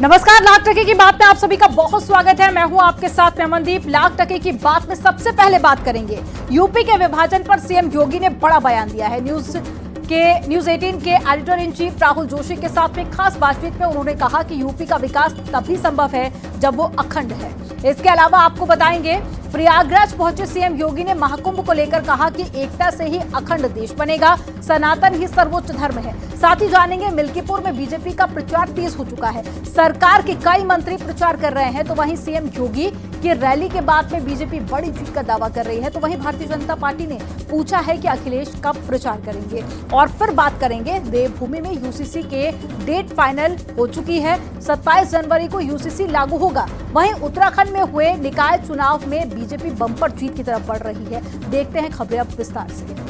नमस्कार, लाख टके की बात में आप सभी का बहुत स्वागत है। मैं हूं आपके साथ में अमनदीप। लाख टके की बात में सबसे पहले बात करेंगे यूपी के विभाजन पर सीएम योगी ने बड़ा बयान दिया है। न्यूज 18 के editor in chief Rahul Joshi के साथ में खास बातचीत में उन्होंने कहा कि यूपी का विकास तभी संभव है जब वो अखंड है। इसके अलावा आपको बताएंगे, प्रयागराज पहुंचे सीएम योगी ने महाकुंभ को लेकर कहा कि एकता से ही अखंड देश बनेगा, सनातन ही सर्वोच्च धर्म है। साथ ही जानेंगे, मिल्कीपुर में बीजेपी का प्रचार तेज हो चुका है। सरकार के कई मंत्री प्रचार कर रहे हैं, तो वहीं सीएम योगी की रैली के बाद में बीजेपी बड़ी जीत का दावा कर रही है। तो वहीं भारतीय जनता पार्टी ने पूछा है कि अखिलेश कब प्रचार करेंगे। और फिर बात करेंगे, देवभूमि में यूसीसी के डेट फाइनल हो चुकी है। 27 जनवरी को यूसीसी लागू होगा। वहीं उत्तराखंड में हुए निकाय चुनाव में बीजेपी बम्पर जीत की तरफ बढ़ रही है। देखते हैं खबरें अब विस्तार से।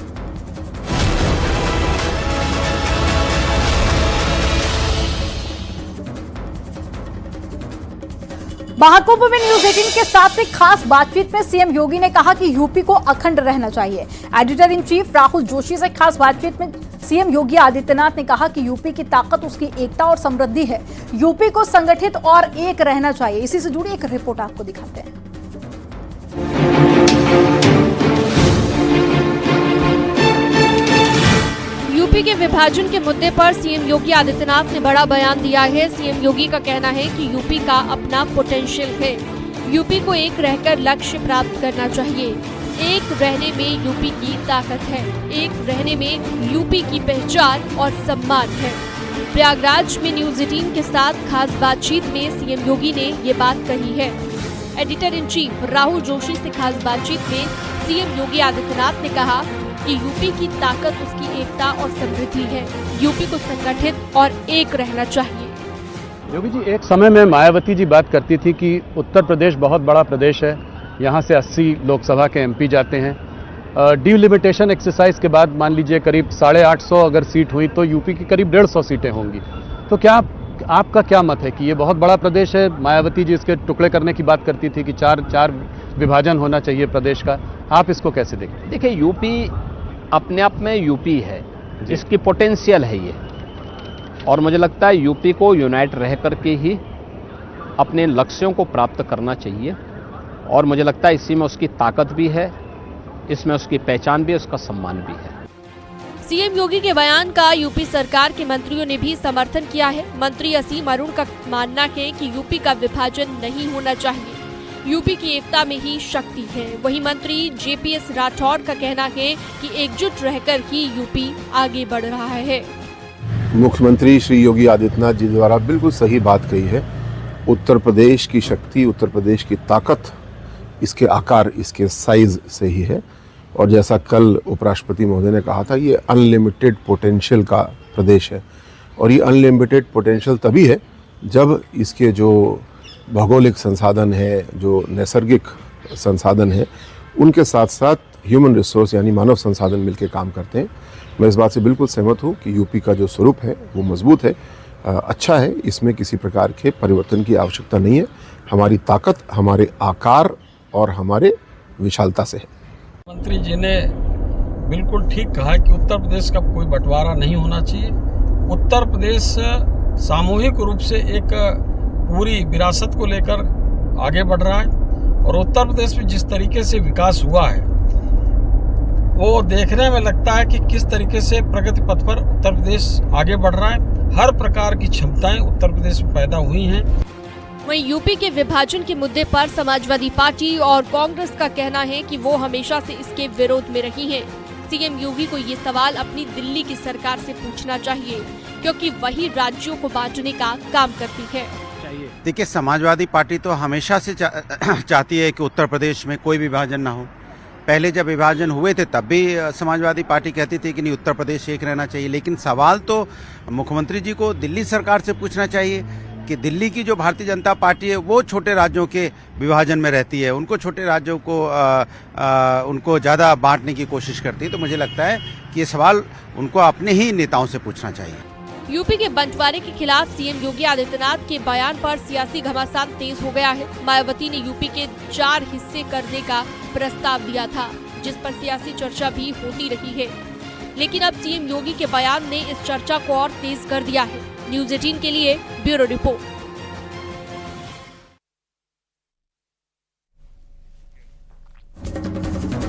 महाकुंभ में न्यूज 18 के साथ में खास बातचीत में सीएम योगी ने कहा कि यूपी को अखंड रहना चाहिए। Editor in chief Rahul Joshi से खास बातचीत में सीएम योगी आदित्यनाथ ने कहा कि यूपी की ताकत उसकी एकता और समृद्धि है। यूपी को संगठित और एक रहना चाहिए। इसी से जुड़ी एक रिपोर्ट आपको दिखाते हैं। यूपी के विभाजन के मुद्दे पर सीएम योगी आदित्यनाथ ने बड़ा बयान दिया है। सीएम योगी का कहना है कि यूपी का अपना पोटेंशियल है। यूपी को एक रहकर लक्ष्य प्राप्त करना चाहिए। एक रहने में यूपी की ताकत है। एक रहने में यूपी की पहचान और सम्मान है। प्रयागराज में न्यूज 18 के साथ खास बातचीत में सीएम योगी ने ये बात कही है। Editor in chief Rahul Joshi से खास बातचीत में सीएम योगी आदित्यनाथ ने कहा कि यूपी की ताकत उसकी एकता और समृद्धि है। यूपी को संगठित और एक रहना चाहिए। योगी जी, एक समय में मायावती जी बात करती थी कि उत्तर प्रदेश बहुत बड़ा प्रदेश है, यहाँ से 80 लोकसभा के एमपी जाते हैं। डिलिमिटेशन एक्सरसाइज के बाद मान लीजिए करीब 850 अगर सीट हुई तो यूपी की करीब 150 सीटें होंगी। तो क्या आपका क्या मत है कि ये बहुत बड़ा प्रदेश है? मायावती जी इसके टुकड़े करने की बात करती थी कि चार विभाजन होना चाहिए प्रदेश का। आप इसको कैसे देखते हैं? देखिए, यूपी अपने आप में यूपी है, इसकी पोटेंशियल है ये, और मुझे लगता है यूपी को यूनाइट रह करके ही अपने लक्ष्यों को प्राप्त करना चाहिए। और मुझे लगता है इसी में उसकी ताकत भी है, इसमें उसकी पहचान भी है, उसका सम्मान भी है। सीएम योगी के बयान का यूपी सरकार के मंत्रियों ने भी समर्थन किया है। मंत्री असीम अरुण का मानना है कि यूपी का विभाजन नहीं होना चाहिए। यूपी की एकता में ही शक्ति है। वहीं मंत्री जेपीएस राठौर का कहना है कि एकजुट रहकर ही यूपी आगे बढ़ रहा है। मुख्यमंत्री श्री योगी आदित्यनाथ जी द्वारा बिल्कुल सही बात कही है। उत्तर प्रदेश की शक्ति, उत्तर प्रदेश की ताकत इसके आकार, इसके साइज से ही है। और जैसा कल उपराष्ट्रपति महोदय ने कहा था, ये अनलिमिटेड पोटेंशियल का प्रदेश है। और ये अनलिमिटेड पोटेंशियल तभी है जब इसके जो भौगोलिक संसाधन है, जो नैसर्गिक संसाधन है, उनके साथ साथ ह्यूमन रिसोर्स यानी मानव संसाधन मिलकर काम करते हैं। मैं इस बात से बिल्कुल सहमत हूँ कि यूपी का जो स्वरूप है वो मजबूत है, अच्छा है। इसमें किसी प्रकार के परिवर्तन की आवश्यकता नहीं है। हमारी ताकत हमारे आकार और हमारे विशालता से है। मंत्री जी ने बिल्कुल ठीक कहा कि उत्तर प्रदेश का कोई बंटवारा नहीं होना चाहिए। उत्तर प्रदेश सामूहिक रूप से एक पूरी विरासत को लेकर आगे बढ़ रहा है। और उत्तर प्रदेश में जिस तरीके से विकास हुआ है वो देखने में लगता है कि किस तरीके से प्रगति पथ पर उत्तर प्रदेश आगे बढ़ रहा है। हर प्रकार की क्षमताएं उत्तर प्रदेश में पैदा हुई हैं। वहीं यूपी के विभाजन के मुद्दे पर समाजवादी पार्टी और कांग्रेस का कहना है कि वो हमेशा से इसके विरोध में रही हैं। सीएम योगी को ये सवाल अपनी दिल्ली की सरकार से पूछना चाहिए, क्योंकि वही राज्यों को बांटने का काम करती है। देखिए, समाजवादी पार्टी तो हमेशा से चाहती है कि उत्तर प्रदेश में कोई विभाजन ना हो। पहले जब विभाजन हुए थे तब भी समाजवादी पार्टी कहती थी कि नहीं, उत्तर प्रदेश एक रहना चाहिए। लेकिन सवाल तो मुख्यमंत्री जी को दिल्ली सरकार से पूछना चाहिए कि दिल्ली की जो भारतीय जनता पार्टी है वो छोटे राज्यों के विभाजन में रहती है, उनको छोटे राज्यों को उनको ज़्यादा बांटने की कोशिश करती है। तो मुझे लगता है कि ये सवाल उनको अपने ही नेताओं से पूछना चाहिए। यूपी के बंटवारे के खिलाफ सीएम योगी आदित्यनाथ के बयान पर सियासी घमासान तेज हो गया है। मायावती ने यूपी के 4 हिस्से करने का प्रस्ताव दिया था, जिस पर सियासी चर्चा भी होती रही है। लेकिन अब सीएम योगी के बयान ने इस चर्चा को और तेज कर दिया है। न्यूज 18 के लिए ब्यूरो रिपोर्ट।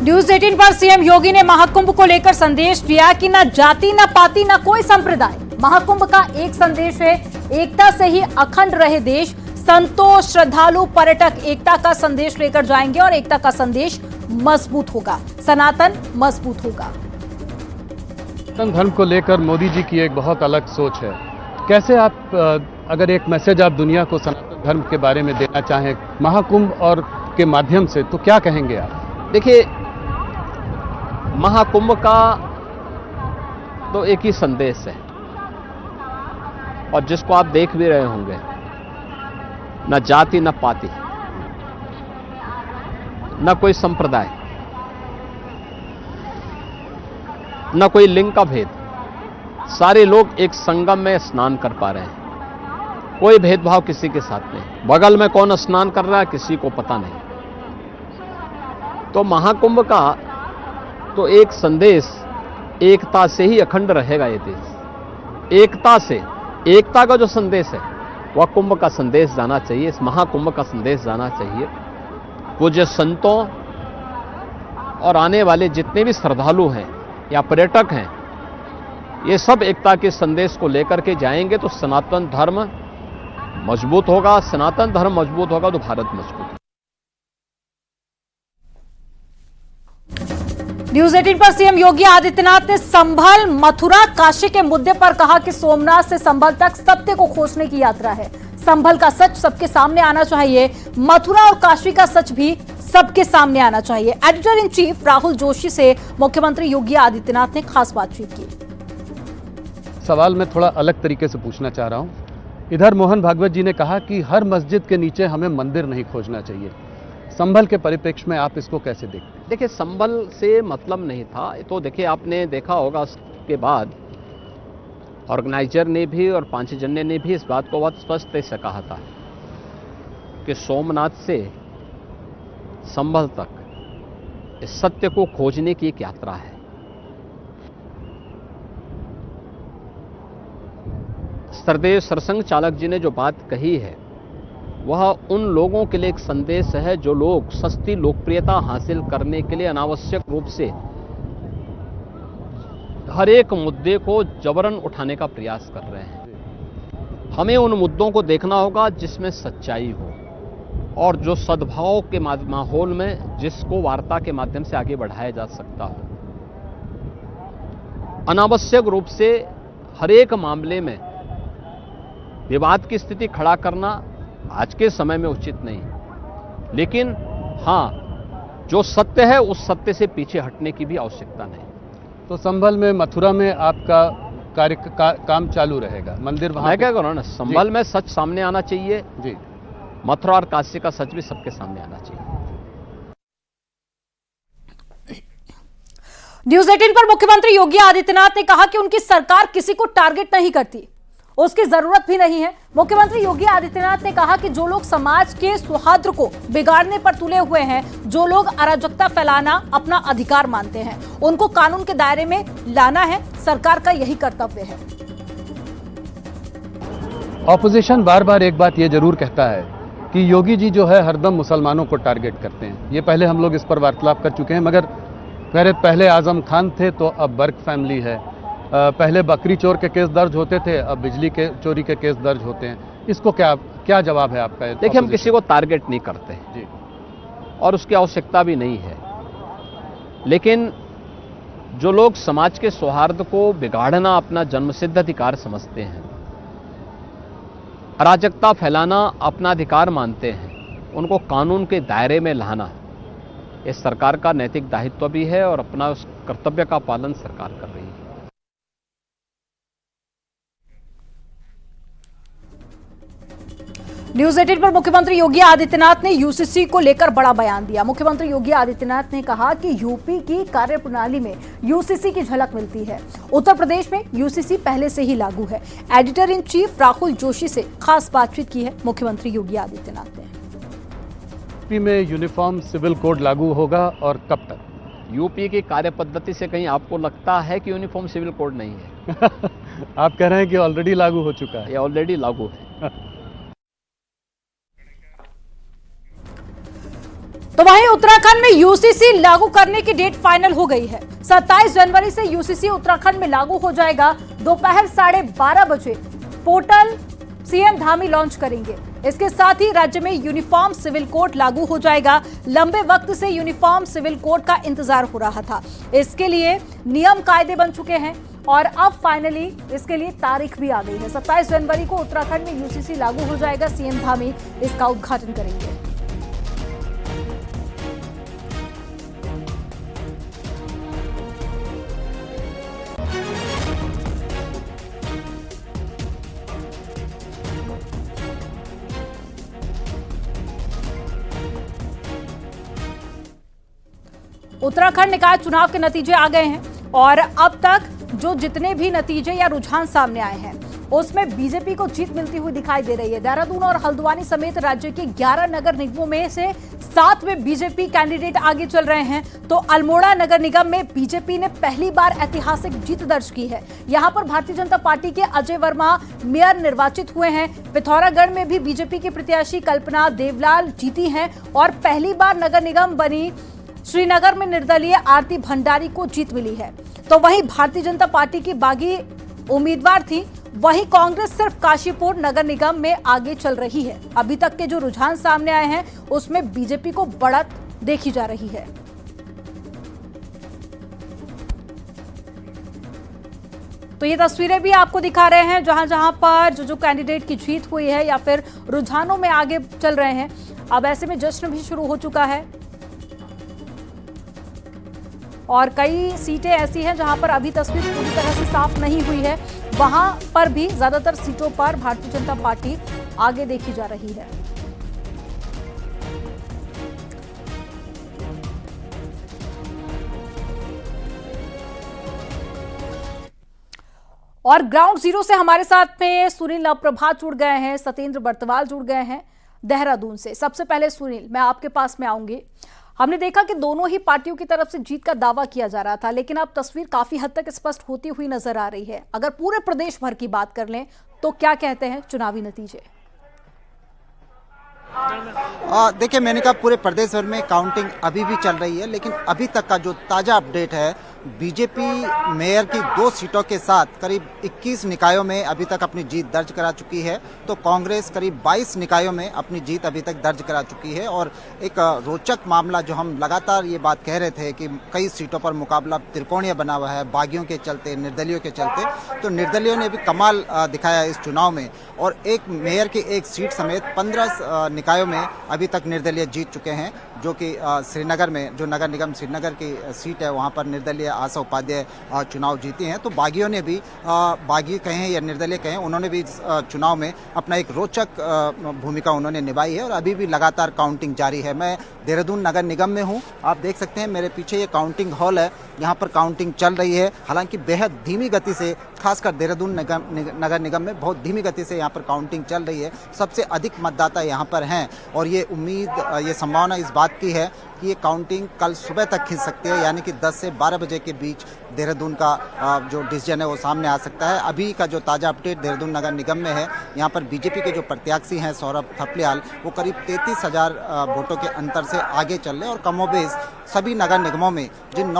न्यूज 18 पर सीएम योगी ने महाकुंभ को लेकर संदेश दिया कि न जाति न पाति न कोई संप्रदाय, महाकुंभ का एक संदेश है, एकता से ही अखंड रहे देश। संतों, श्रद्धालु, पर्यटक एकता का संदेश लेकर जाएंगे और एकता का संदेश मजबूत होगा, सनातन मजबूत होगा। सनातन धर्म को लेकर मोदी जी की एक बहुत अलग सोच है। कैसे आप अगर एक मैसेज आप दुनिया को सनातन धर्म के बारे में देना चाहें महाकुंभ और के माध्यम से, तो क्या कहेंगे आप? देखिए, महाकुंभ का तो एक ही संदेश है और जिसको आप देख भी रहे होंगे, न जाति न पाति, न कोई संप्रदाय, न कोई लिंग का भेद, सारे लोग एक संगम में स्नान कर पा रहे हैं। कोई भेदभाव किसी के साथ नहीं। बगल में कौन स्नान कर रहा है किसी को पता नहीं। तो महाकुंभ का तो एक संदेश, एकता से ही अखंड रहेगा ये देश। एकता से, एकता का जो संदेश है वह कुंभ का संदेश जाना चाहिए, इस महाकुंभ का संदेश जाना चाहिए। पूज्य संतों और आने वाले जितने भी श्रद्धालु हैं या पर्यटक हैं, ये सब एकता के संदेश को लेकर के जाएंगे तो सनातन धर्म मजबूत होगा। सनातन धर्म मजबूत होगा तो भारत मजबूत होगा। न्यूज 18 पर सीएम योगी आदित्यनाथ ने संभल, मथुरा, काशी के मुद्दे पर कहा कि सोमनाथ से संभल तक सत्य को खोजने की यात्रा है। संभल का सच सबके सामने आना चाहिए, मथुरा और काशी का सच भी सबके सामने आना चाहिए। Editor in chief Rahul Joshi से मुख्यमंत्री योगी आदित्यनाथ ने खास बातचीत की। सवाल मैं थोड़ा अलग तरीके से पूछना चाह रहा हूं। इधर मोहन भागवत जी ने कहा कि हर मस्जिद के नीचे हमें मंदिर नहीं खोजना चाहिए। संभल के परिप्रेक्ष्य में आप इसको कैसे देखते हैं? देखिए, संभल से मतलब नहीं था। तो देखिए, आपने देखा होगा उसके बाद ऑर्गेनाइजर ने भी और पांचजन्य ने भी इस बात को बहुत स्पष्ट से कहा था कि सोमनाथ से संभल तक इस सत्य को खोजने की एक यात्रा है। सरदेव सरसंघ चालक जी ने जो बात कही है वह उन लोगों के लिए एक संदेश है जो लोग सस्ती लोकप्रियता हासिल करने के लिए अनावश्यक रूप से हर एक मुद्दे को जबरन उठाने का प्रयास कर रहे हैं। हमें उन मुद्दों को देखना होगा जिसमें सच्चाई हो और जो सद्भाव के माहौल में जिसको वार्ता के माध्यम से आगे बढ़ाया जा सकता हो। अनावश्यक रूप से हर एक मामले में विवाद की स्थिति खड़ा करना आज के समय में उचित नहीं। लेकिन हां, जो सत्य है उस सत्य से पीछे हटने की भी आवश्यकता नहीं। तो संभल में, मथुरा में आपका काम चालू रहेगा, मंदिर वहां? मैं क्या कह रहा हूं ना, संभल में सच सामने आना चाहिए जी, मथुरा और काशी का सच भी सबके सामने आना चाहिए। न्यूज 18 पर मुख्यमंत्री योगी आदित्यनाथ ने कहा कि उनकी सरकार किसी को टारगेट नहीं करती, उसकी जरूरत भी नहीं है। मुख्यमंत्री योगी आदित्यनाथ ने कहा कि जो लोग समाज के सौहार्द को बिगाड़ने पर तुले हुए हैं, जो लोग अराजकता फैलाना अपना अधिकार मानते हैं, उनको कानून के दायरे में लाना है। सरकार का यही कर्तव्य है। ऑपोजिशन बार बार एक बात ये जरूर कहता है कि योगी जी जो है हरदम मुसलमानों को टारगेट करते हैं। ये पहले हम लोग इस पर वार्तालाप कर चुके हैं, मगर पहले आजम खान थे तो अब बर्क फैमिली है। पहले बकरी चोर के केस दर्ज होते थे, अब बिजली के चोरी के केस दर्ज होते हैं। इसको क्या जवाब है आपका? देखिए, हम किसी को टारगेट नहीं करते जी, और उसकी आवश्यकता भी नहीं है। लेकिन जो लोग समाज के सौहार्द को बिगाड़ना अपना जन्मसिद्ध अधिकार समझते हैं, अराजकता फैलाना अपना अधिकार मानते हैं, उनको कानून के दायरे में लाना इस सरकार का नैतिक दायित्व भी है और अपना उस कर्तव्य का पालन सरकार कर रही है। न्यूज 18 पर मुख्यमंत्री योगी आदित्यनाथ ने यूसीसी को लेकर बड़ा बयान दिया। मुख्यमंत्री योगी आदित्यनाथ ने कहा कि यूपी की कार्यप्रणाली में यूसीसी की झलक मिलती है। उत्तर प्रदेश में यूसीसी पहले से ही लागू है। Editor in chief Rahul Joshi से खास बातचीत की है मुख्यमंत्री योगी आदित्यनाथ ने। यूपी में यूनिफॉर्म सिविल कोड लागू होगा और कब तक? यूपी की कार्य पद्धति से कहीं आपको लगता है कि यूनिफॉर्म सिविल कोड नहीं है? आप कह रहे हैं कि ऑलरेडी लागू हो चुका है। ये ऑलरेडी लागू है। तो वहीं उत्तराखंड में यूसीसी लागू करने की डेट फाइनल हो गई है। 27 जनवरी से यूसीसी उत्तराखंड में लागू हो जाएगा। दोपहर 12:30 बजे पोर्टल सीएम धामी लॉन्च करेंगे। इसके साथ ही राज्य में यूनिफॉर्म सिविल कोड लागू हो जाएगा। लंबे वक्त से यूनिफॉर्म सिविल कोड का इंतजार हो रहा था। इसके लिए नियम कायदे बन चुके हैं और अब फाइनली इसके लिए तारीख भी आ गई है। 27 जनवरी को उत्तराखंड में यूसीसी लागू हो जाएगा। सीएम धामी इसका उद्घाटन करेंगे। उत्तराखंड निकाय चुनाव के नतीजे आ गए हैं और अब तक जो जितने भी नतीजे या रुझान सामने आए हैं उसमें बीजेपी को जीत मिलती हुई दिखाई दे रही है। देहरादून और हल्द्वानी समेत राज्य के 11 नगर निगमों में से 7 में बीजेपी कैंडिडेट आगे चल रहे हैं। तो अल्मोड़ा नगर निगम में बीजेपी ने पहली बार ऐतिहासिक जीत दर्ज की है। यहां पर भारतीय जनता पार्टी के अजय वर्मा मेयर निर्वाचित हुए हैं। पिथौरागढ़ में भी बीजेपी की प्रत्याशी कल्पना देवलाल जीती हैं और पहली बार नगर निगम बनी श्रीनगर में निर्दलीय आरती भंडारी को जीत मिली है। तो वहीं भारतीय जनता पार्टी की बागी उम्मीदवार थी, वहीं कांग्रेस सिर्फ काशीपुर नगर निगम में आगे चल रही है। अभी तक के जो रुझान सामने आए हैं उसमें बीजेपी को बढ़त देखी जा रही है। तो ये तस्वीरें भी आपको दिखा रहे हैं जहां जहां पर जो कैंडिडेट की जीत हुई है या फिर रुझानों में आगे चल रहे हैं। अब ऐसे में जश्न भी शुरू हो चुका है और कई सीटें ऐसी हैं जहां पर अभी तस्वीर पूरी तरह से साफ नहीं हुई है। वहां पर भी ज्यादातर सीटों पर भारतीय जनता पार्टी आगे देखी जा रही है। और ग्राउंड जीरो से हमारे साथ में सुनील नवप्रभा जुड़ गए हैं, सत्येंद्र बर्तवाल जुड़ गए हैं देहरादून से। सबसे पहले सुनील, मैं आपके पास में आऊंगी। हमने देखा कि दोनों ही पार्टियों की तरफ से जीत का दावा किया जा रहा था, लेकिन अब तस्वीर काफी हद तक स्पष्ट होती हुई नजर आ रही है। अगर पूरे प्रदेश भर की बात कर लें तो क्या कहते हैं चुनावी नतीजे? देखिए, मैंने कहा पूरे प्रदेश भर में काउंटिंग अभी भी चल रही है, लेकिन अभी तक का जो ताज़ा अपडेट है, बीजेपी मेयर की 2 सीटों के साथ करीब 21 निकायों में अभी तक अपनी जीत दर्ज करा चुकी है। तो कांग्रेस करीब 22 निकायों में अपनी जीत अभी तक दर्ज करा चुकी है। और एक रोचक मामला जो हम लगातार ये बात कह रहे थे कि कई सीटों पर मुकाबला त्रिकोणीय बना हुआ है, बागियों के चलते, निर्दलियों के चलते। तो निर्दलियों ने भी कमाल दिखाया इस चुनाव में और एक मेयर की एक सीट समेत 15 निकायों में अभी तक निर्दलीय जीत चुके हैं, जो कि श्रीनगर में जो नगर निगम श्रीनगर की सीट है वहाँ पर निर्दलीय आशा उपाध्याय चुनाव जीती हैं। तो बागियों ने भी, बागी कहें या निर्दलीय कहें, उन्होंने भी चुनाव में अपना एक रोचक भूमिका उन्होंने निभाई है और अभी भी लगातार काउंटिंग जारी है। मैं देहरादून नगर निगम में हूँ, आप देख सकते हैं मेरे पीछे ये काउंटिंग हॉल है, यहाँ पर काउंटिंग चल रही है। हालांकि बेहद धीमी गति से, खासकर देहरादून नगर निगम में बहुत धीमी गति से यहाँ पर काउंटिंग चल रही है। सबसे अधिक मतदाता यहाँ पर हैं और ये उम्मीद, ये संभावना इस बात की है कि ये काउंटिंग कल सुबह तक खिंच सकती है, यानी कि 10 से 12 बजे के बीच देहरादून का जो डिसीजन है वो सामने आ सकता है। अभी का जो ताज़ा अपडेट देहरादून नगर निगम में है, यहाँ पर बीजेपी के जो प्रत्याशी हैं सौरभ थपलियाल, वो करीब 33,000 वोटों के अंतर से आगे चल रहे हैं। और कमोबेश सभी नगर निगमों में, जिन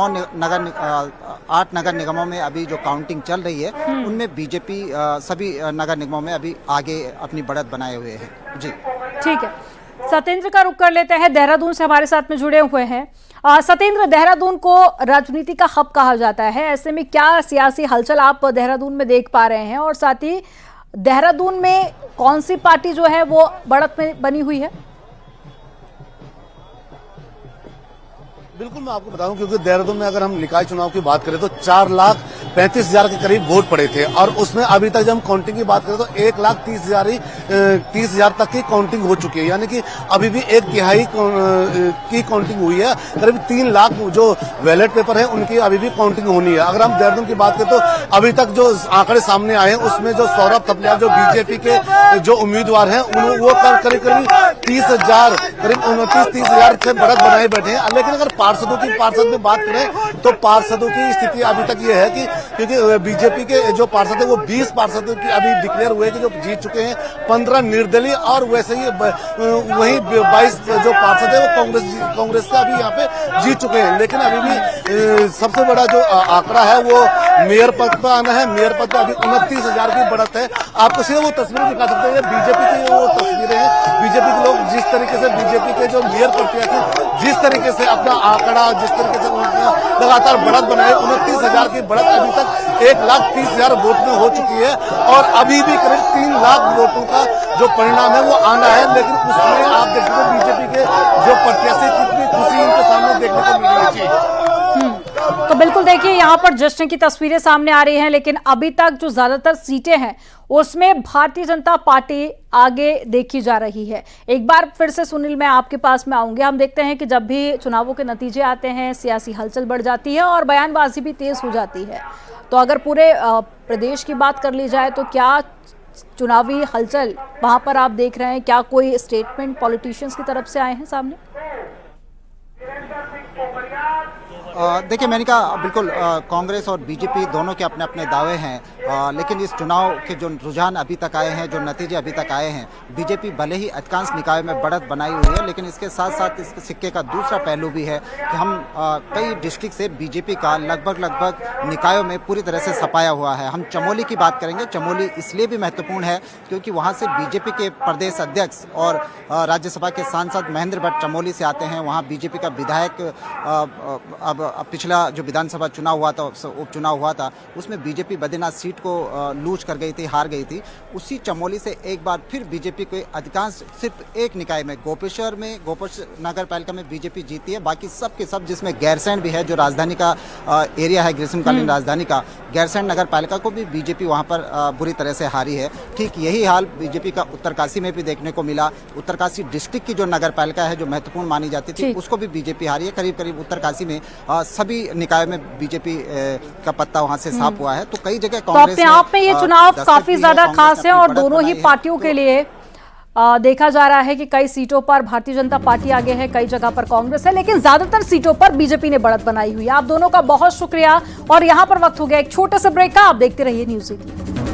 8 नगर निगमों में अभी जो काउंटिंग चल रही है, उनमें बीजेपी सभी नगर निगमों में अभी आगे अपनी बढ़त बनाए हुए है। जी ठीक है, सत्येंद्र का रुख कर लेते हैं, देहरादून से हमारे साथ में जुड़े हुए हैं। सत्येंद्र, देहरादून को राजनीति का हब कहा जाता है, ऐसे में क्या सियासी हलचल आप देहरादून में देख पा रहे हैं और साथ ही देहरादून में कौन सी पार्टी जो है वो बढ़त में बनी हुई है? बिल्कुल, मैं आपको बताऊं, क्योंकि देहरादून में अगर हम निकाय चुनाव की बात करें तो 4,35,000 के करीब वोट पड़े थे और उसमें अभी तक जब हम काउंटिंग की बात करें तो 1,30,000 तक की काउंटिंग हो चुकी है, यानी कि अभी भी 1/3 की काउंटिंग हुई है। करीब 3 लाख जो बैलेट पेपर है उनकी अभी भी काउंटिंग होनी है। अगर हम देहरादून की बात करें तो अभी तक जो आंकड़े सामने आए हैं उसमें जो सौरभ थपलियाल जो बीजेपी के जो उम्मीदवार हैं वो करीब 30,000, करीब 29-30,000 से बढ़त बनाए बैठे हैं। लेकिन अगर पार्षद में बात करें तो पार्षदों की स्थिति अभी तक ये है कि क्योंकि बीजेपी के जो पार्षद है वो 20 पार्षद की अभी डिक्लेयर हुए कि जो जीत चुके हैं, 15 निर्दलीय और वैसे ही वही 22 जो पार्षद है वो कांग्रेस का अभी यहाँ पे जीत चुके हैं। लेकिन अभी भी सबसे बड़ा जो आंकड़ा है वो मेयर पद पर आना है। मेयर पद पर अभी 29,000 की बढ़त है। आपको सिर्फ वो तस्वीरें दिखा सकते हैं, बीजेपी की वो तस्वीरें हैं। बीजेपी के लोग जिस तरीके से बीजेपी के जो मेयर प्रत्याशी जिस तरीके से अपना आंकड़ा जिस तरीके से लगातार बढ़त बनाए, 29,000 की बढ़त अभी तक 1,30,000 वोट में हो चुकी है और अभी भी करीब 3 लाख वोटों का जो परिणाम है वो आना है। लेकिन उसमें आप देख सकते हैं बीजेपी के जो प्रत्याशी कितनी खुशी इनके सामने देखने को मिल रही है। तो बिल्कुल देखिए यहाँ पर जश्न की तस्वीरें सामने आ रही हैं, लेकिन अभी तक जो ज्यादातर सीटें हैं उसमें भारतीय जनता पार्टी आगे देखी जा रही है। एक बार फिर से सुनील मैं आपके पास में आऊंगे। हम देखते हैं कि जब भी चुनावों के नतीजे आते हैं सियासी हलचल बढ़ जाती है और बयानबाजी भी तेज हो जाती है। तो अगर पूरे प्रदेश की बात कर ली जाए तो क्या चुनावी हलचल वहां पर आप देख रहे हैं, क्या कोई स्टेटमेंट पॉलिटिशियंस की तरफ से आए हैं सामने? देखिए मैंने कहा बिल्कुल कांग्रेस और बीजेपी दोनों के अपने अपने दावे हैं, लेकिन इस चुनाव के जो रुझान अभी तक आए हैं, जो नतीजे अभी तक आए हैं, बीजेपी भले ही अधिकांश निकाय में बढ़त बनाई हुई है, लेकिन इसके साथ साथ इस सिक्के का दूसरा पहलू भी है कि हम कई डिस्ट्रिक्ट से बीजेपी का लगभग निकायों में पूरी तरह से सफाया हुआ है। हम चमोली की बात करेंगे। चमोली इसलिए भी महत्वपूर्ण है क्योंकि वहाँ से बीजेपी के प्रदेश अध्यक्ष और राज्यसभा के सांसद महेंद्र भट्ट चमोली से आते हैं। वहाँ बीजेपी का विधायक अब पिछला जो विधानसभा चुनाव हुआ था, उपचुनाव हुआ था, उसमें बीजेपी बद्रीनाथ सीट को लूज कर गई थी, हार गई थी। उसी चमोली से एक बार फिर बीजेपी को अधिकांश सिर्फ एक निकाय में गोपेश्वर नगर पालिका में बीजेपी जीती है। बाकी सब के सब, जिसमें गैरसैंण भी है जो राजधानी का एरिया है, ग्रीष्मकालीन राजधानी का, गैरसैंण नगर पालिका को भी बीजेपी वहाँ पर बुरी तरह से हारी है। ठीक यही हाल बीजेपी का उत्तरकाशी में भी देखने को मिला। उत्तरकाशी डिस्ट्रिक्ट की जो नगर पालिका है जो महत्वपूर्ण मानी जाती थी उसको भी बीजेपी हारी है। करीब उत्तरकाशी में सभी निकायों में बीजेपी का पत्ता वहां से साफ हुआ है। तो कई जगह कांग्रेस अपने आप में ये चुनाव काफी ज्यादा खास है और दोनों ही पार्टियों के लिए देखा जा रहा है कि कई सीटों पर भारतीय जनता पार्टी आगे है, कई जगह पर कांग्रेस है, लेकिन ज्यादातर सीटों पर बीजेपी ने बढ़त बनाई हुई है। आप दोनों का बहुत शुक्रिया और यहाँ पर वक्त हो गया एक छोटे से ब्रेक का। आप देखते रहिए न्यूज़ 18।